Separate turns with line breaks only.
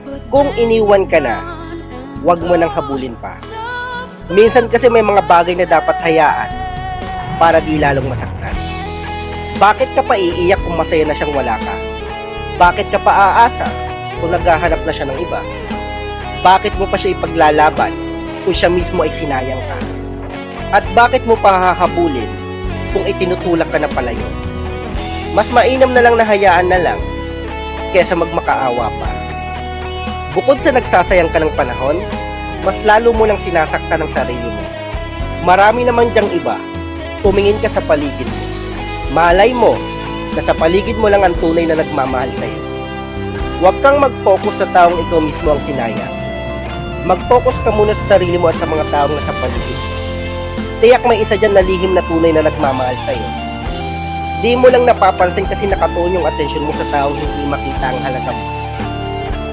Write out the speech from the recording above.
Kung iniwan ka na, huwag mo nang habulin pa. Minsan kasi may mga bagay na dapat hayaan para di lalong masaktan. Bakit ka pa iiyak kung masaya na siyang wala ka? Bakit ka pa aasa kung naghahanap na siya ng iba? Bakit mo pa siya ipaglalaban kung siya mismo ay sinayang ka? At bakit mo pa hahabulin kung itinutulak ka na palayo? Mas mainam na lang na hayaan na lang kesa magmakaawa pa. Bukod sa nagsasayang ka ng panahon, mas lalo mo nang sinasaktan ng sarili mo. Marami naman diyang iba, tumingin ka sa paligid mo. Malay mo na sa paligid mo lang ang tunay na nagmamahal sa'yo. Huwag kang mag-focus sa taong ikaw mismo ang sinayang. Mag-focus ka muna sa sarili mo at sa mga taong nasa paligid mo. Tiyak may isa dyan na lihim na tunay na nagmamahal sa'yo. Di mo lang napapansin kasi nakatuon yung atensyon mo sa taong hindi makita ang halaga mo.